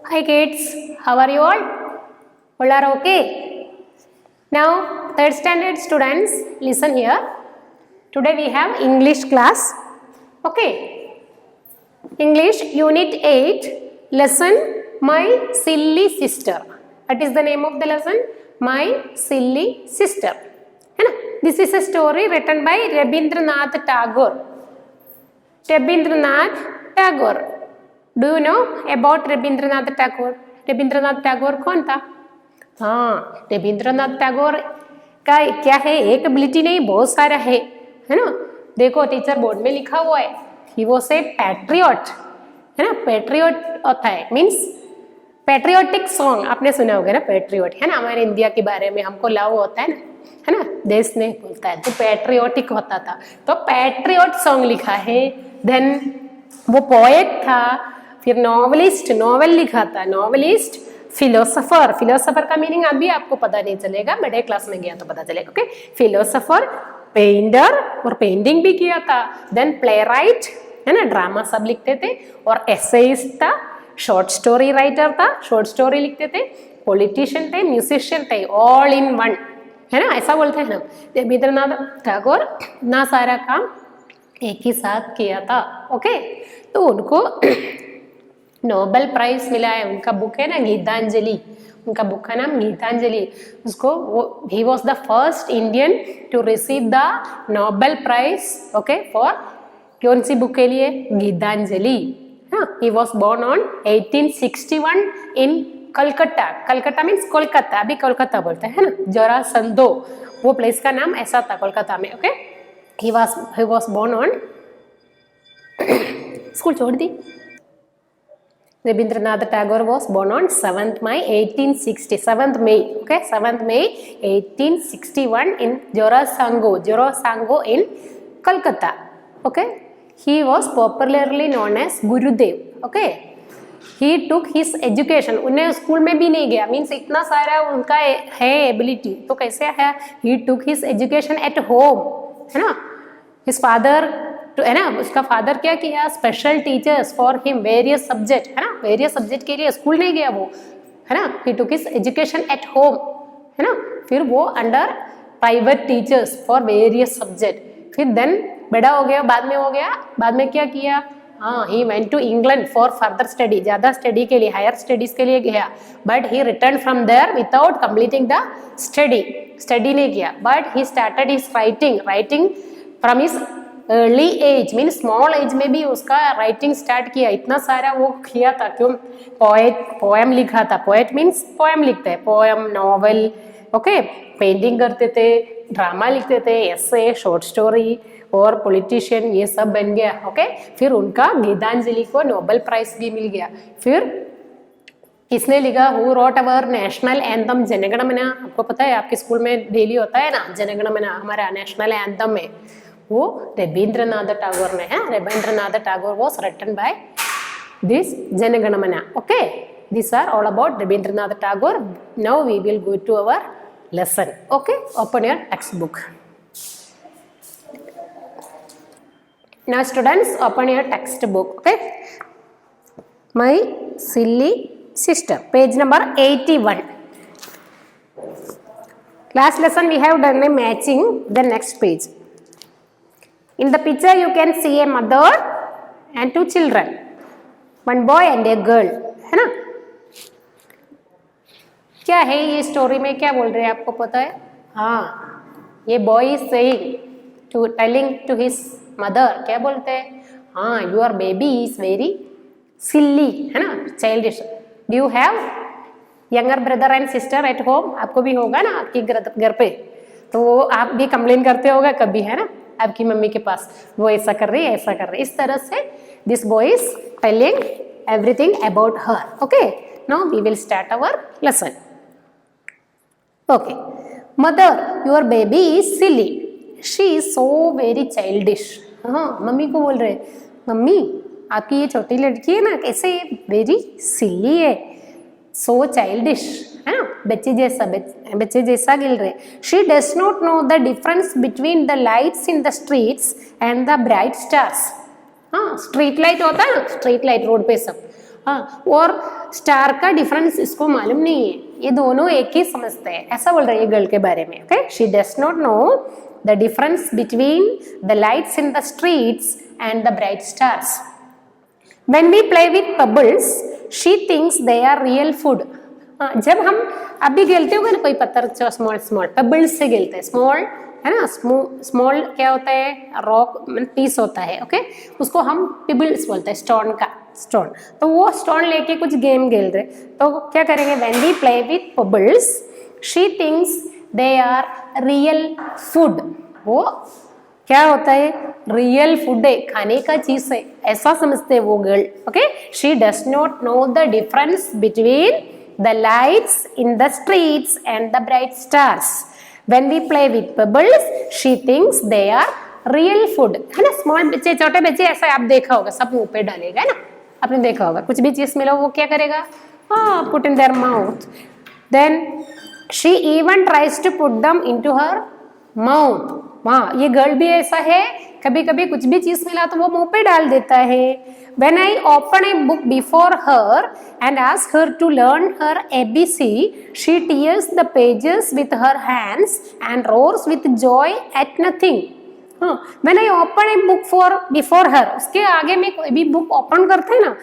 Hi kids, how are you all? All are okay? Now, third standard students, listen here. Today we have English class. Okay. English Unit 8, lesson My Silly Sister. What is the name of the lesson? My Silly Sister. This is a story written by Rabindranath Tagore. Rabindranath Tagore. Do you know about Rabindranath Tagore? Rabindranath Tagore कौन था? हाँ, रविंद्रनाथ टैगोर का क्या है, एक ability नहीं बहुत सारा है ना. देखो टीचर बोर्ड में लिखा हुआ है, ही वॉज ए पैट्रियट, है ना. पैट्रियट होता है मीन्स पैट्रियोटिक सॉन्ग आपने सुना होगा ना. पैट्रियट है ना, हमारे इंडिया के बारे में हमको लव होता है ना, देश ने बोलता है तो पैट्रियोटिक होता था. तो पैट्रियट सॉन्ग लिखा है. देन वो पोएट था, फिर नॉवलिस्ट, नॉवेल लिखा था. नॉवलिस्ट, फिलोसोफर, फिलोसोफर का मीनिंग अभी आपको पता नहीं चलेगा, बड़े क्लास में गया तो पता चलेगा. ओके, फिलोसोफर, पेंटर और पेंटिंग भी किया था. देन प्ले राइट, है ना, ड्रामा सब लिखते थे. और एसेइस्ट था, शॉर्ट स्टोरी राइटर था, शॉर्ट स्टोरी लिखते थे. पॉलिटिशियन थे, म्यूजिशियन थे, ऑल इन वन, है ना, ऐसा बोलते हैं ना. रविंद्रनाथ टैगोर इतना सारा काम एक ही साथ किया था. ओके, तो उनको नोबेल प्राइज मिला है. उनका बुक है ना गीतांजलि, उनका बुक का नाम गीतांजलि. उसको वो ही was the first Indian to receive the Nobel prize. Okay, for कौन सी बुक के लिए? Gitanjali. He was born on 1861 in Calcutta. Calcutta means Kolkata, अभी कोलकाता बोलते हैं ना. जरासंधो वो प्लेस का नाम ऐसा था कोलकाता में. Okay, he was born on school छोड़ दी. Rabindranath Tagore was born on 7th May 1860. 7th May, okay, 7th May 1861 in Jorasango in Kolkata. Okay, he was popularly known as Gurudev. Okay, he took his education. उन्हें school में भी नहीं गया, means इतना सारा उनका है एबिलिटी, तो कैसे है? He took his education at home, है ना. His father, है ना, उसका फादर क्या किया? Special teachers for him various subject, है ना, वेरियस सब्जेक्ट के लिए स्कूल नहीं गया वो, है ना. He took his education at home, है ना. फिर वो under private teachers for various subject. फिर देन बड़ा हो गया, बाद में हो गया, बाद में क्या किया? हाँ, he went to England for further study, ज़्यादा स्टडी के लिए, हायर स्टडीज के लिए गया. But he return from there without completing the study. Study नहीं किया, but he started his writing from his early age, mean small age में भी उसका राइटिंग स्टार्ट किया. इतना सारा वो किया था. क्यों? पोएम लिखा था. पोएट मीन्स पोएम लिखते हैं, पोएम, नॉवेल. ओके, पेंटिंग करते थे, ड्रामा लिखते थे, एसे, शॉर्ट स्टोरी और पॉलिटिशियन, ये सब बन गया. ओके, फिर उनका गीतांजलि को नोबेल प्राइज भी मिल गया. फिर किसने लिखा? Who wrote our national anthem जनगण मन. आपको पता है, आपके स्कूल में डेली होता है ना जनगण मन, हमारा नेशनल एंथम में, वो रविंद्रनाथ टैगोर ने है. Rabindranath Tagore was written by this Janaganamana. Okay, these are all about Rabindranath Tagore. Now we will go to our lesson. Okay, open your textbook. Now students, open your textbook. Okay, My Silly Sister, page number 81. Last lesson we have done a matching the next page. In the picture you can see a mother and two children, one boy and a girl, है ना. क्या है ये story में, क्या बोल रहे हैं आपको पता है? हाँ, ये boy is saying to telling to his mother, क्या बोलते हैं? हाँ, your baby is very silly, है ना, childish. Do you have younger brother and sister at home? आपको भी होगा ना आपके घर पे, तो आप भी कंप्लेन करते होगा कभी, है ना, आपकी मम्मी के पास, वो ऐसा कर रही है, ऐसा कर रही है. इस तरह से this boy is telling everything about her. Okay, now we will start our lesson. Okay, mother, your baby is silly, she is so very childish. हाँ, मम्मी को बोल रहे, मम्मी आपकी ये छोटी लड़की है ना, कैसे वेरी सिली है, सो चाइल्डिश, है ना, बच्चे जैसा गिल रहे. She does not know the difference between the lights in the streets and the bright stars. हाँ, स्ट्रीट लाइट होता है ना, स्ट्रीट लाइट रोड पे सब, हाँ, और स्टार का डिफरेंस इसको मालूम नहीं है, ये दोनों एक ही समझते हैं, ऐसा बोल रही है गर्ल के बारे में. Okay, she does not know the difference between the lights in the streets and the bright stars. When we play with pebbles, she thinks they are real food. जब हम अभी खेलते होगा ना कोई पत्थर जो स्मॉल स्मॉल पेबल्स से खेलते हैं, स्मॉल है ना, स्मॉल क्या होता है, रॉक पीस होता है. ओके, उसको हम पेबल्स बोलते हैं, स्टोन का स्टोन. तो वो स्टोन लेके कुछ गेम खेल रहे, तो क्या करेंगे, when we play with pebbles, she thinks they are real food. वो क्या होता है, रियल फूड है, खाने का चीज है, ऐसा समझते हैं वो girl. Okay, she does not know the difference between the lights in the streets and the bright stars. When we play with pebbles she thinks they are real food. है ना, स्मॉल बच्चे, छोटे बच्चे, ऐसा आप देखा होगा, सब मुंह पे डालेगा, है ना, आपने देखा होगा, कुछ भी चीज मिलो वो क्या करेगा, हाँ, put in there mouth. Then she even tries to put them into her mouth. हाँ, ये गर्ल भी ऐसा है, कभी कभी कुछ भी चीज मिला तो वो मुंह पे डाल देता है. When I open a book before her and ask her to learn her ABC, she tears the pages with her hands and roars with joy at nothing. हाँ, when I open a book before her, उसके आगे में कोई भी book open करते हैं ना,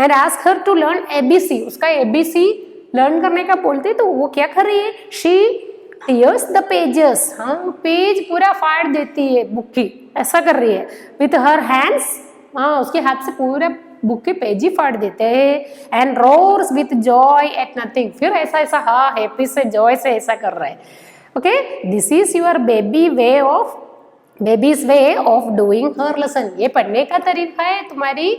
and ask her to learn ABC, उसका ABC लर्न करने का बोलते, तो वो क्या कर रही है, she tears the pages. हाँ, पेज पूरा फाड़ देती है बुक की, ऐसा कर रही है. with her hands, हाँ, उसके हाथ से पूरा बुक के पेज ही फाड़ देते हैं. and roars with joy at nothing, फिर ऐसा ऐसा हाँ हैप्पी से जॉय से ऐसा कर रहा है. Okay, this is your babies way of doing her lesson. ये पढ़ने का तरीका है तुम्हारी.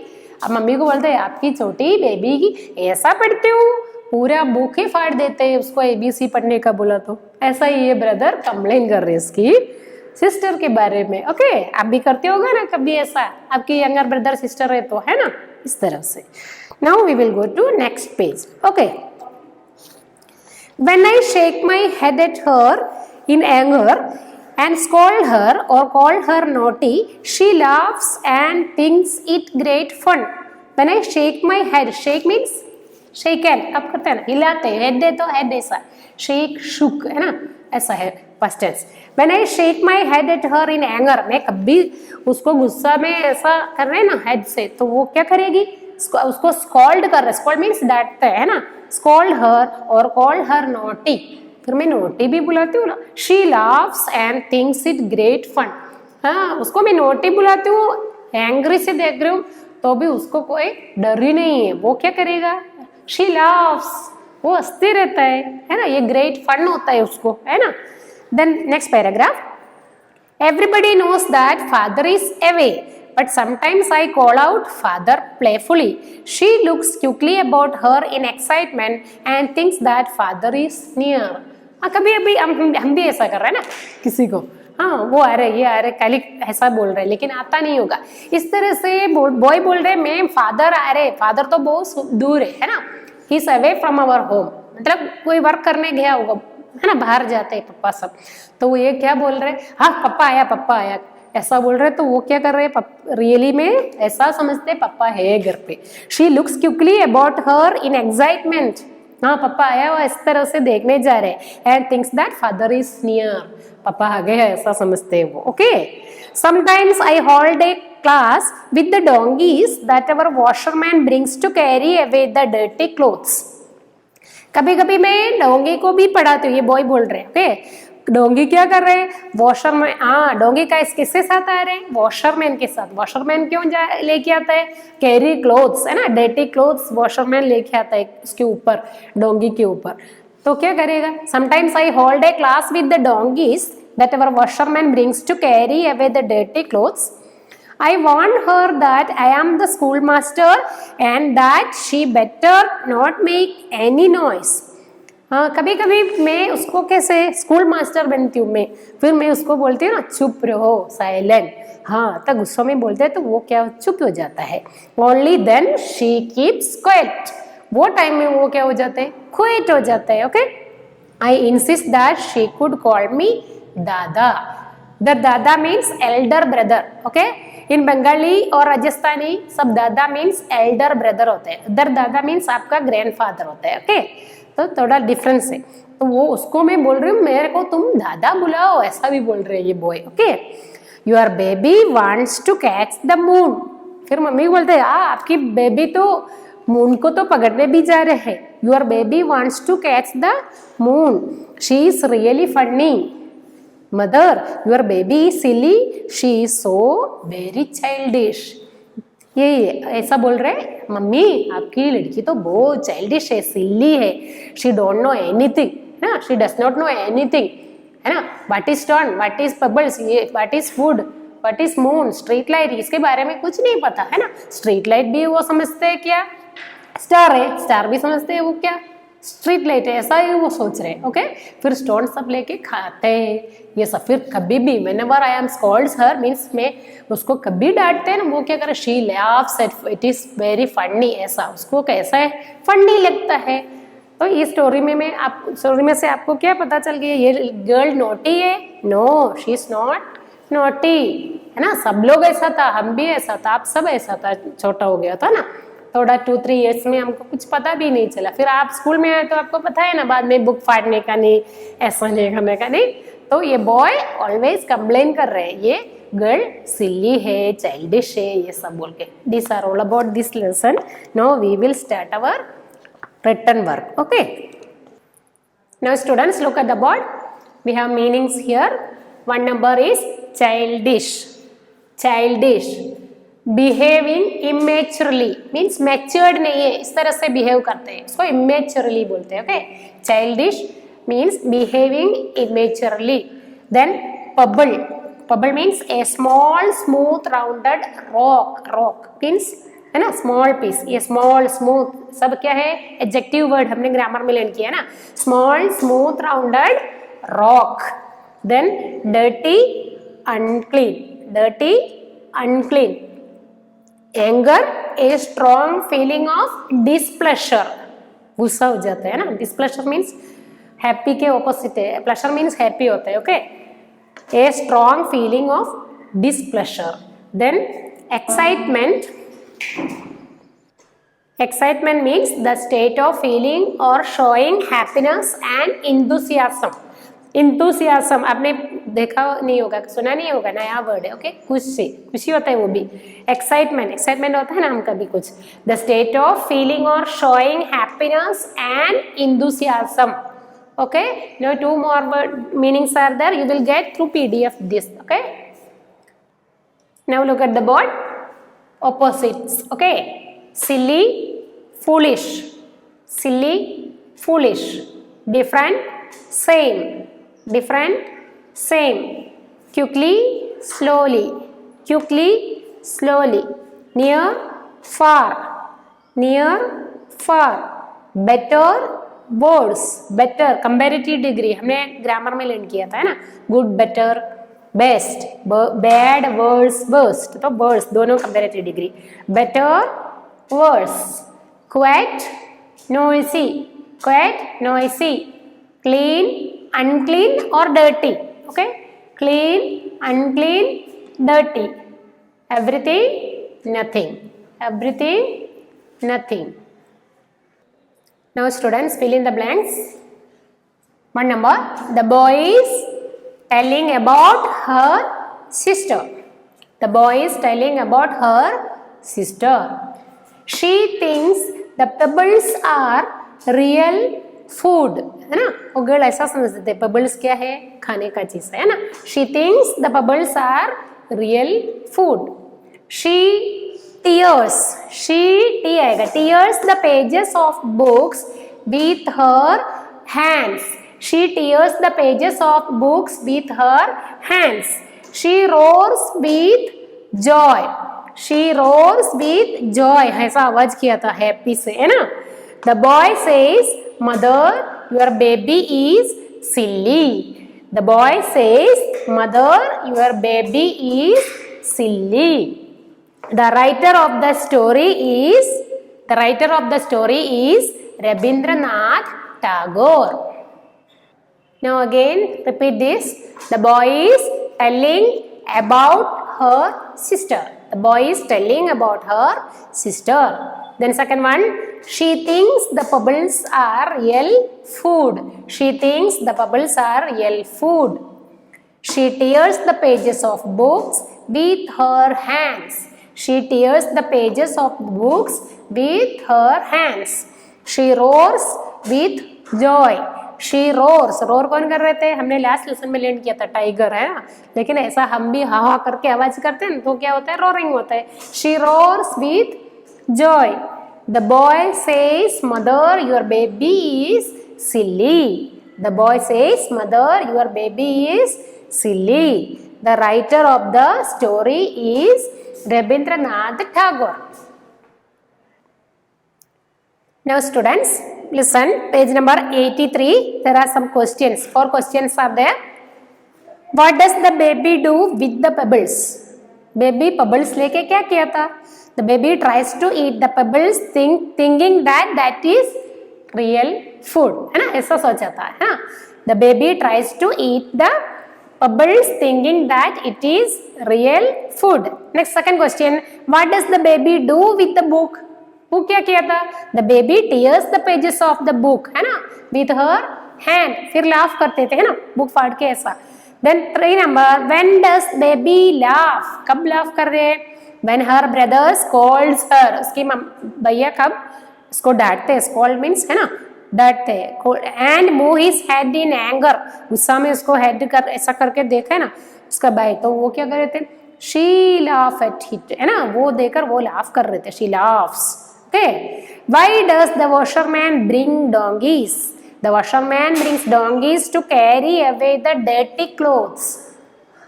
अब मम्मी को बोलते हैं आपकी छोटी बेबी की ऐसा पढ़ते हो, पूरा बुक ही फाड़ देते हैं उसको एबीसी पढ़ने का बोला तो. ऐसा ही ये ब्रदर कंप्लेन कर रहे हैं इसकी सिस्टर के बारे में. ओके, आप भी करते होगा ना कभी ऐसा, आपकी यंगर ब्रदर सिस्टर है तो, है ना, इस तरह से. Now we will go to next page. Okay, when I shake my head at her in anger and scold her or call her naughty, she laughs and thinks it great fun. When I shake my head, shake means shake hand, आप करते हैं ना, हिलाते हैं, head है तो head ऐसा, shake shook है ना, ऐसा है past tense. When I shake my head at her in anger, मैं कभी उसको गुस्सा में ऐसा कर रहे हैं ना head से, तो वो क्या करेगी, उसको scold कर रहे, scold means डांटते है ना, scold her or call her naughty, फिर मैं नोटी भी बुलाती हूँ ना. She laughs and thinks it great fun. हाँ, उसको मैं नोटी बुलाती हूँ, एंग्री से देख रही हूँ तो भी उसको कोई डर ही नहीं है, वो क्या करेगा, शी लाफ्स, वो हंसते रहता है ना, ये ग्रेट फन होता है उसको, है ना. Then next paragraph. Everybody knows that father is away, but sometimes I call out father playfully. She looks quickly about her in excitement and thinks that father is near. हाँ, कभी अभी हम भी ऐसा कर रहे हैं ना किसी को, हाँ, वो आ रहे, ये आ रहे, काली ऐसा बोल रहे, लेकिन आता नहीं होगा. इस तरह से बॉय बोल रहे, मैं फादर आ रहे, फादर तो बहुत दूर है ना, he is away from our home, मतलब कोई वर्क करने गया होगा, है ना, बाहर जाते हैं पप्पा सब, तो वो ये क्या बोल रहे, हाँ पप्पा आया, ऐसा बोल रहे, तो वो क्या कर रहे हैं, रियली में ऐसा समझते पापा है घर पे. She looks quickly about her in excitement, हाँ पापा आया हुआ, इस तरह से देखने जा रहे, and thinks that father is near, पापा आ गए, ऐसा समझते हैं वो. Okay, sometimes I hold a class with the donkeys that our washerman brings to carry away the dirty clothes. कभी कभी मैं डोंगी को भी पढ़ाती हूँ, ये बॉय बोल रहे हैं. ओके, डोंगी क्या कर रहे हैं, वॉशरमैन, हाँ, डोंगी का किसके साथ आ रहे हैं, वॉशरमैन के साथ. वॉशरमैन क्यों लेके आता है, कैरी क्लोथ्स, है ना, डर्टी क्लोथ्स वॉशरमैन लेके आता है उसके ऊपर, डोंगी के ऊपर. तो क्या करेगा, sometimes I hold a class with the donkeys that our washerman brings to carry away the dirty clothes. I warned her that I am the schoolmaster and that she better not make any noise. हाँ, कभी कभी मैं उसको कैसे school master बनती हूँ मैं, फिर मैं उसको बोलती हूँ ना चुप रहो, साइलेंट. हाँ, तो गुस्सों में बोलते हैं तो वो क्या चुप हो जाता है. Only then she keeps quiet, वो टाइम में वो क्या हो जाते हैं, क्वाइट हो जाते हैं. Okay, I insist that she could call मी दादा. इधर दादा मीन्स एल्डर ब्रदर, ओके। इन बंगाली और राजस्थानी सब दादा मीन्स एल्डर ब्रदर होते हैं, इधर दादा मीन्स आपका ग्रैंडफादर होता है, ओके। तो थोड़ा डिफरेंस है, तो वो उसको मैं बोल रही हूँ मेरे को तुम दादा बुलाओ, ऐसा भी बोल रहे हैं ये boy, okay. Your baby wants to catch the moon, फिर मम्मी बोलते हैं आपकी बेबी तो मून को तो पकड़ने भी जा रहे हैं। Your baby wants to catch the moon, she is really funny. Mother, your baby is silly, she is so very childish. ये ऐसा बोल रहे मम्मी आपकी लड़की तो बहुत चाइल्डिश है, सिल्ली है, शी डोंट नो एनीथिंग, है ना, she does not know anything, है ना। What is stone, what is pebbles, ये what is food, what is moon, street light, इसके बारे में कुछ नहीं पता, है ना। स्ट्रीट लाइट भी वो समझते हैं क्या, स्टार है, स्टार भी समझते हैं वो क्या, स्ट्रीट लाइट है, ऐसा ही वो सोच रहे हैं, ओके। फिर स्टोन सब लेके खाते हैं ये सब। फिर कभी भी whenever I am scolds her means मैं उसको कभी डांटते हैं ना, वो क्या करे, she laughs at it is very funny, ऐसा उसको कैसा है, फनी लगता है। तो इस स्टोरी में मैं आप स्टोरी में से आपको क्या पता चल गया, ये गर्ल नोटी है, no she is not naughty, है ना। सब लोग ऐसा था, हम भी ऐसा था, आप सब ऐसा था, छोटा हो गया था ना थोड़ा 2-3 ईयर्स में, हमको कुछ पता भी नहीं चला। फिर आप स्कूल में आए तो आपको पता है ना, बाद में बुक फाड़ने का नहीं, ऐसा नहीं करने का नहीं। तो ये बॉय ऑलवेज कंप्लेन कर रहे हैं ये गर्ल सिली है, चाइल्डिश है, ये सब बोल के। This are all about this lesson. Now we will start our written work, okay. Now students, look at the board. We have meanings here. One number is childish. Childish, behaving immaturely means matured नहीं है, इस तरह से behave करते हैं, इसको immaturely बोलते हैं, okay. Childish means behaving immaturely. Then pebble, pebble means a small smooth rounded rock, rock means है ना स्मॉल पीस, ये स्मॉल स्मूथ सब क्या है, एडजेक्टिव वर्ड हमने ग्रामर में लर्न किया ना, small smooth rounded rock. Then dirty unclean, dirty unclean. Anger, a strong feeling of displeasure, गुस्सा हो जाता है ना, डिसप्लेजर मीन्स हैप्पी के ऑपोजिट है, प्लेजर मीन्स हैप्पी होता है, okay. A strong feeling of displeasure. Then excitement, excitement means the state of feeling or showing happiness and enthusiasm. enthusiasm आपने देखा नहीं होगा, सुना नहीं होगा, नया वर्ड है, ओके। खुशी, खुशी होता है वो भी। excitement, excitement होता है ना हम कभी कुछ, the state of feeling or showing happiness and enthusiasm, okay. Now 2 more word meanings are there, you will get through PDF this, okay. Now look at the board, opposites, okay. Silly, foolish, silly, foolish. Different, same, different, same. Quickly, slowly, quickly, slowly. Near, far, near, far. Better, worse, better, comparative degree हमने grammar में learn किया था, है ना, good, better, best, bad, worse, worst, तो worse दोनों comparative degree. Better, worse. Quiet, noisy, quiet, noisy. Clean, unclean और dirty, okay. Clean, unclean, dirty. Everything, nothing, everything, nothing. Now students, fill in the blanks. 1 number, the boy is telling about her sister. The boy is telling about her sister. She thinks the pebbles are real food, है ना, वो girl ऐसा समझते हैं pebbles क्या है, खाने का चीज है ना। She thinks the pebbles are real food. She tears, she T आएगा, tears the pages of books with her hands. She tears the pages of books with her hands. She roars with joy. She roars with joy. ऐसा आवाज किया था happy से, है ना। The boy says, Mother, your baby is silly. The boy says, Mother, your baby is silly. The writer of the story is Rabindranath Tagore. Now again repeat this. The boy is telling about her sister. The boy is telling about her sister. Then second one, she thinks the bubbles are real food. She thinks the bubbles are real food. She tears the pages of books with her hands. She tears the pages of books with her hands. She roars with joy. She roars. Roar कौन कर रहे थे? हमने last lesson में learn किया था, tiger है ना, लेकिन ऐसा हम भी हा हा करके आवाज करते हैं तो क्या होता है? रोरिंग होता है. She roars with joy. The boy says, "Mother, your baby is silly." The boy says, "Mother, your baby is silly." The writer of the story is Rabindranath Tagore. Now students, listen, page number 83. There are some questions. 4 questions are there. What does the baby do with the pebbles? Baby pebbles लेके क्या किया था? The baby tries to eat the pebbles thinking that is real food. है ना, ऐसा सोचा था, है ना. The baby tries to eat the pebbles thinking that it is real food. Next, second question, what does the baby do with the book? वो क्या किया था? The baby tears the pages of the book, है ना, with her hand. फिर laugh करते थे, है ना, book फाड़ के ऐसा. Then 3 number, when does baby laugh? कब laugh कर रहे हैं? When her brother scolds her. उसकी भैया कब उसको डांटते हैं? Scold means है ना, डांटते हैं. And move his head in anger. गुस्सा में उसको head कर ऐसा करके देखा है ना उसका भाई, तो वो क्या कर रहे थे? She laugh at it, है ना, वो देखकर वो laugh कर रहे थे. She laughs. Okay. Why does the washerman bring donkeys? The washerman brings donkeys to carry away the dirty clothes.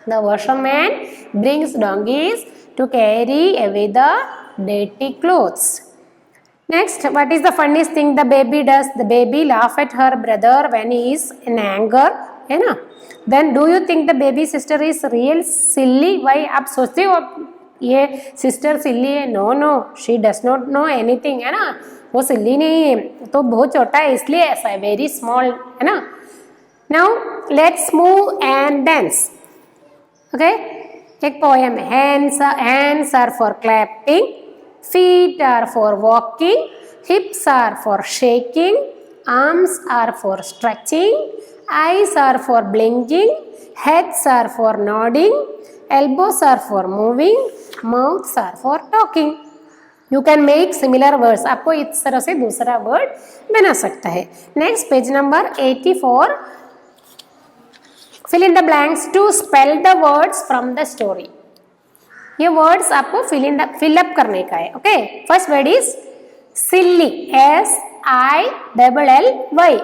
The washerman brings donkeys to carry away the dirty clothes. Next, what is the funniest thing the baby does? The baby laugh at her brother when he is in anger, है ना. Then do you think the baby sister is real silly? Why? आप सोचते हो ये sister silly है? No no, she does not know anything, है ना, वो सिल्ली नहीं है, तो बहुत छोटा है इसलिए ऐसा है, वेरी स्मॉल, है ना. Now let's move and dance. Okay, एक पोएम है. Hands are for clapping, feet are for walking, hips are for shaking, arms are for stretching, eyes are for blinking, heads are for nodding, elbows are for moving, mouths are for talking. You can make similar words. आपको इस तरह से दूसरा word बना सकता है. Next, page number 84. Fill in the blanks to spell the words from the story. ये words आपको फिल अप करने का है. Okay, first word is silly, SILLY.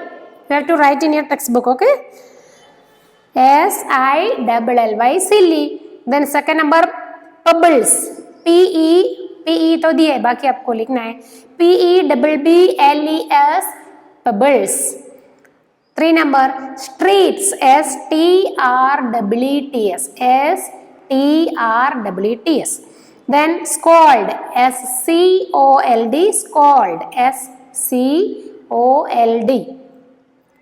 You have to write in your textbook. Okay, SILLY, silly. Then second number, pebbles, PE तो दिए, बाकी आपको लिखना है. PEBBLES, pebbles. 3 number, streets, STREETS, STREETS. Then scold, SCOLD, scold, SCOLD.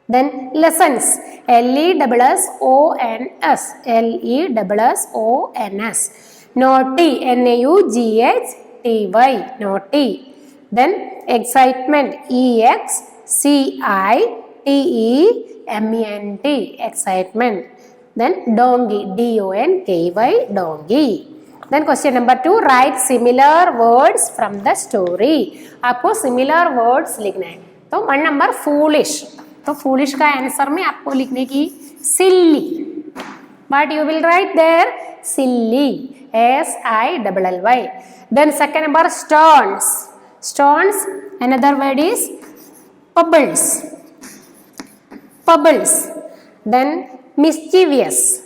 Then lessons, LESSONS, LESSONS. Naughty, NAUGHTY, naughty. Then excitement, EXCITEMENT, excitement. Then donkey, DONKY, donkey. Then question number 2, write similar words from the story. आपको similar words लिखना है. तो 1 number, foolish. तो foolish का answer में आपको लिखने की silly. But you will write there silly, SILLY. Then second number, stones. Stones, another word is pebbles. Pebbles. Then mischievous.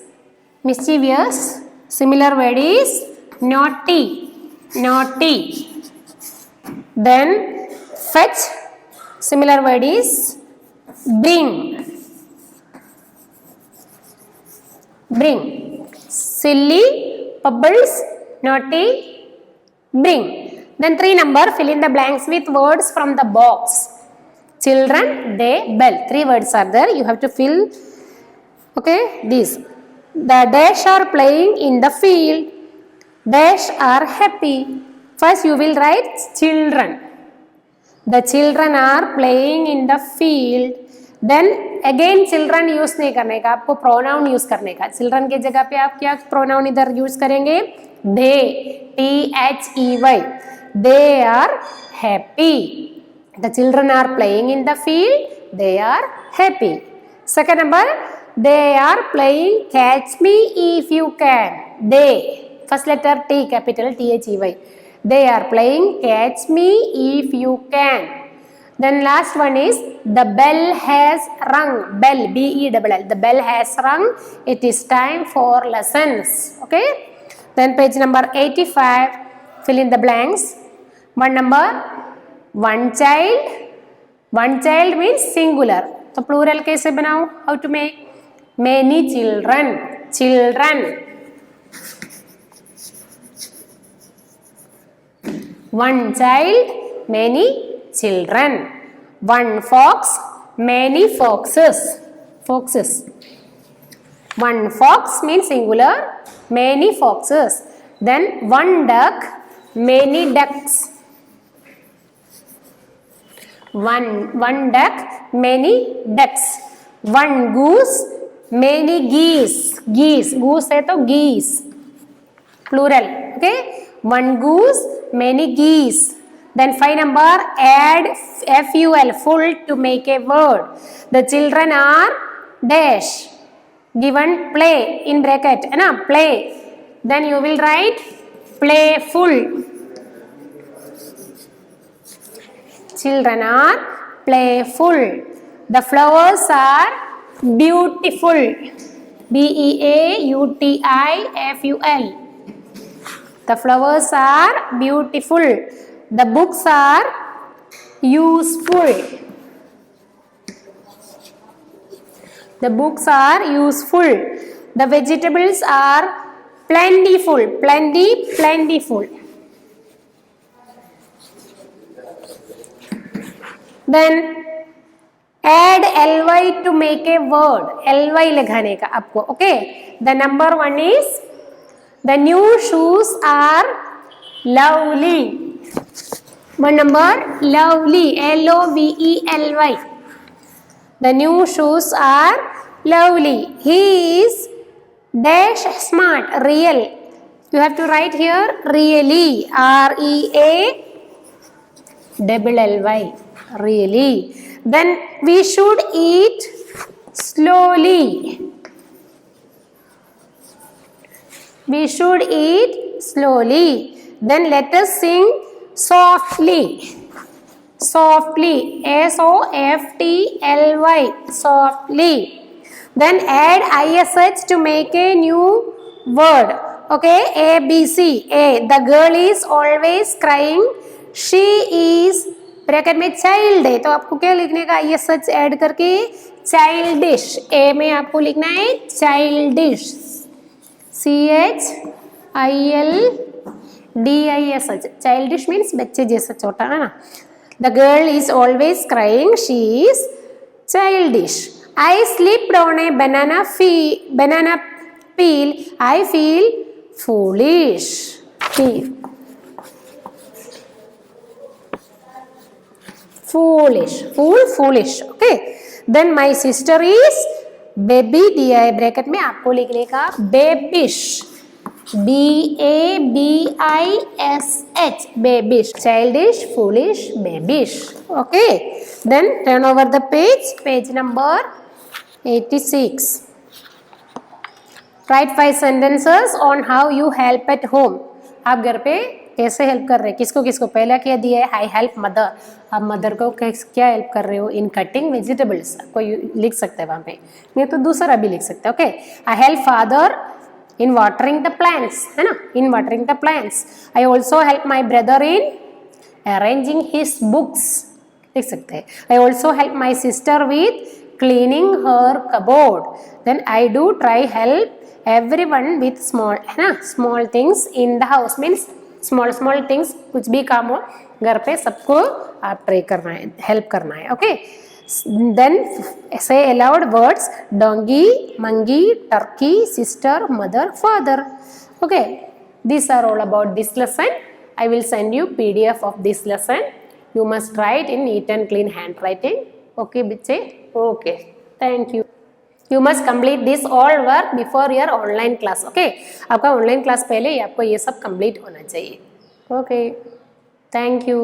Mischievous, similar word is naughty. Naughty. Then fetch, similar word is bring. Bring. Silly, pebbles, naughty, bring. Then 3 number, fill in the blanks with words from the box. Children, they, bell. 3 words are there. You have to fill, okay, these. The dash are playing in the field. Dash are happy. First you will write children. The children are playing in the field. Then again children use नहीं करने का, आपको pronoun use करने का. Children के जगह पे आप क्या प्रोनाउन इधर यूज करेंगे? they, THEY. They are happy. The children are playing in the field. They are happy. Second number, they are playing catch me if you can. They, first letter T, capital THEY. They are playing catch me if you can. Then last one is the bell has rung. Bell, B-E-L-L. The bell has rung. It is time for lessons. Okay. Then page number 85. Fill in the blanks. One number, one child. One child means singular. तो plural कैसे बनाओ? How to make? Many children. Children. One child, many children. One fox, many foxes. Foxes. One fox means singular, many foxes. Then one duck, many ducks. One duck, many ducks. One goose, many geese. Geese. Goose है तो geese. Plural. Okay. One goose, many geese. Then 5 number, add FUL, full, to make a word. The children are dash. Given play in bracket, है ना? Play. Then you will write playful. Children are playful. The flowers are beautiful. BEAUTIFUL. The flowers are beautiful. The books are useful. The books are useful. The vegetables are plentiful. Plentiful. Then add ly to make a word. ly लगाने का आपको. Okay. The number 1 is the new shoes are lovely. One number, lovely. LOVELY. The new shoes are lovely. He is dash smart. Real. You have to write here really. REALLY. Really. Then we should eat slowly. We should eat slowly. Then let us sing softly. Softly. SOFTLY. Softly. Then add ISH to make a new word. Okay. ABC. A. The girl is always crying. She is bracket में child है तो आपको क्या लिखने का? ISH add करके childish. ए में आपको लिखना है चाइल्डिश. CHILDISH. चाइल्डिश मीन्स बच्चे जैसा छोटा है ना. The girl is always crying. She is childish. I slipped on a banana peel. I feel foolish. Foolish. Okay. Then my sister is baby. दिया है ब्रैकेट में आपको लिखने का babish. BABISH. Babish. Childish, foolish, babish. Okay. Then turn over the page. Page number 86. Write 5 sentences on how you help at home. आप घर पे कैसे हेल्प कर रहे हैं? किसको किसको? पहला क्या दिया है? I help mother. आप मदर को क्या हेल्प कर रहे हो? In cutting vegetables. कोई लिख सकता है वहाँ पे, नहीं तो दूसरा भी लिख सकते हैं. Okay. I help father in watering the plants, है ना? In watering the plants. I also help my brother in arranging his books. लिख सकते हैं. I also help my sister with cleaning her cupboard. Then I do try help everyone with small, है ना? Small things in the house means small things. कुछ भी काम हो घर पे सबको आप ट्राई करना है, हेल्प करना है. Okay. Then say aloud words donkey, monkey, turkey, sister, mother, father. Okay, these are all about this lesson. I will send you PDF of this lesson. You must write in neat and clean handwriting. Okay, Biche? Okay, thank you. You must complete this all work before your online class. Okay, आपका online class पहले ही आपको ये सब complete होना चाहिए. Okay, thank you.